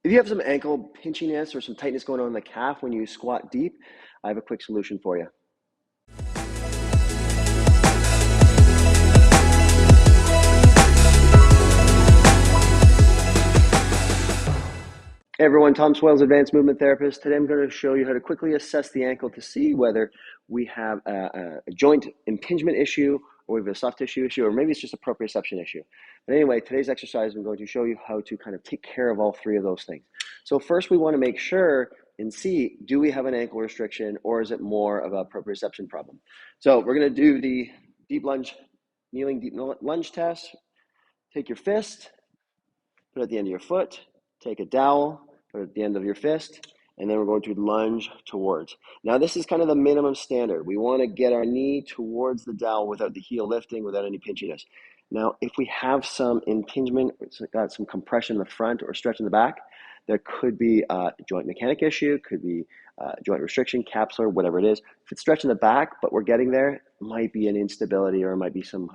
If you have some ankle pinchiness or some tightness going on in the calf when you squat deep, I have a quick solution for you. Hey everyone, Tom Swales, Advanced Movement Therapist. Today I'm going to show you how to quickly assess the ankle to see whether we have a joint impingement issue, or we have a soft tissue issue, or maybe it's just a proprioception issue. But anyway, today's exercise I'm going to show you how to kind of take care of all three of those things. So first we want to make sure and see, do we have an ankle restriction or is it more of a proprioception problem? So we're going to do the deep lunge, kneeling deep lunge test. Take your fist, put it at the end of your foot, take a dowel, put it at the end of your fist, and then we're going to lunge towards. Now this is kind of the minimum standard. We want to get our knee towards the dowel without the heel lifting, without any pinchiness. Now if we have some impingement, it's got some compression in the front or stretch in the back, there could be a joint mechanic issue, could be joint restriction, capsular, whatever it is. If it's stretch in the back, but we're getting there, it might be an instability or it might be some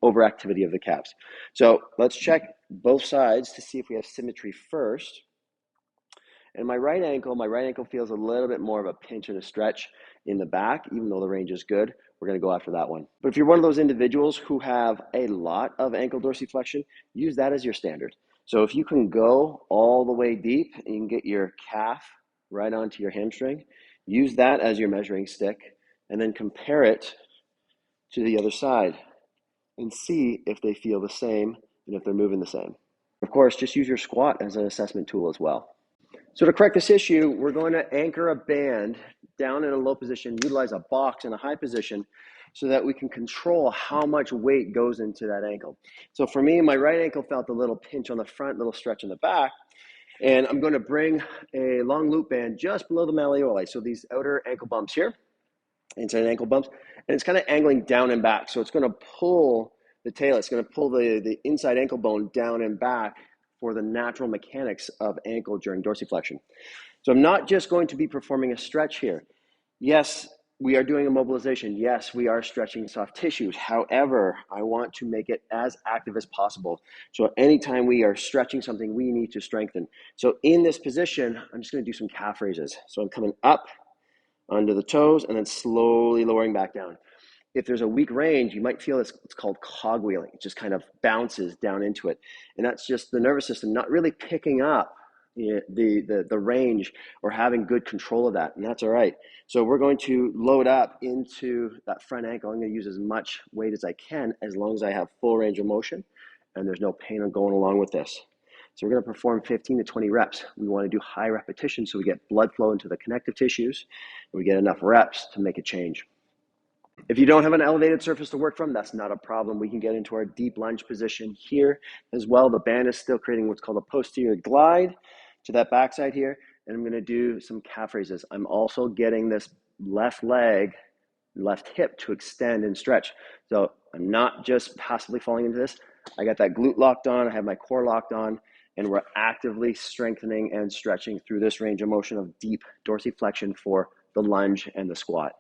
overactivity of the calves. So let's check both sides to see if we have symmetry first. And my right ankle feels a little bit more of a pinch and a stretch in the back, even though the range is good. We're going to go after that one. But if you're one of those individuals who have a lot of ankle dorsiflexion, use that as your standard. So if you can go all the way deep and you can get your calf right onto your hamstring, use that as your measuring stick and then compare it to the other side and see if they feel the same and if they're moving the same. Of course, just use your squat as an assessment tool as well. So to correct this issue, we're going to anchor a band down in a low position, utilize a box in a high position so that we can control how much weight goes into that ankle. So for me, my right ankle felt a little pinch on the front, little stretch in the back, and I'm going to bring a long loop band just below the malleoli. So these outer ankle bumps here, inside ankle bumps, and it's kind of angling down and back. So it's going to pull the tail, it's going to pull the inside ankle bone down and back for the natural mechanics of ankle during dorsiflexion. So I'm not just going to be performing a stretch here. Yes, we are doing a mobilization. Yes, we are stretching soft tissues. However, I want to make it as active as possible. So anytime we are stretching something, we need to strengthen. So in this position, I'm just going to do some calf raises. So I'm coming up under the toes and then slowly lowering back down. If there's a weak range, you might feel it's called cogwheeling. It just kind of bounces down into it. And that's just the nervous system not really picking up the range or having good control of that. And that's all right. So we're going to load up into that front ankle. I'm going to use as much weight as I can as long as I have full range of motion and there's no pain going along with this. So we're going to perform 15 to 20 reps. We want to do high repetition so we get blood flow into the connective tissues and we get enough reps to make a change. If you don't have an elevated surface to work from, that's not a problem. We can get into our deep lunge position here as well. The band is still creating what's called a posterior glide to that backside here. And I'm going to do some calf raises. I'm also getting this left leg, left hip to extend and stretch. So I'm not just passively falling into this. I got that glute locked on. I have my core locked on. And we're actively strengthening and stretching through this range of motion of deep dorsiflexion for the lunge and the squat.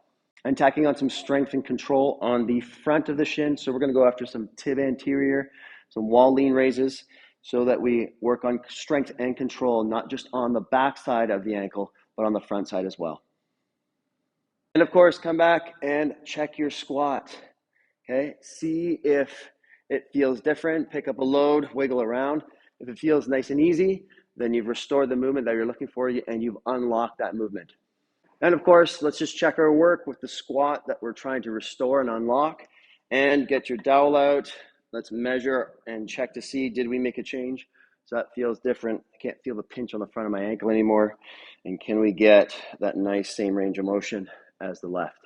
And tacking on some strength and control on the front of the shin. So we're going to go after some tib anterior, some wall lean raises, so that we work on strength and control, not just on the back side of the ankle, but on the front side as well. And of course, come back and check your squat. Okay, see if it feels different. Pick up a load, wiggle around. If it feels nice and easy, then you've restored the movement that you're looking for and you've unlocked that movement. And of course, let's just check our work with the squat that we're trying to restore and unlock, and get your dowel out. Let's measure and check to see, did we make a change? So that feels different. I can't feel the pinch on the front of my ankle anymore. And can we get that nice same range of motion as the left?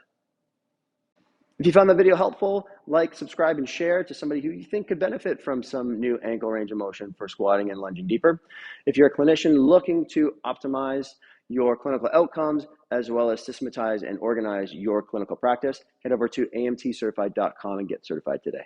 If you found the video helpful, like, subscribe, and share to somebody who you think could benefit from some new ankle range of motion for squatting and lunging deeper. If you're a clinician looking to optimize your clinical outcomes, as well as systematize and organize your clinical practice, head over to amtcertified.com and get certified today.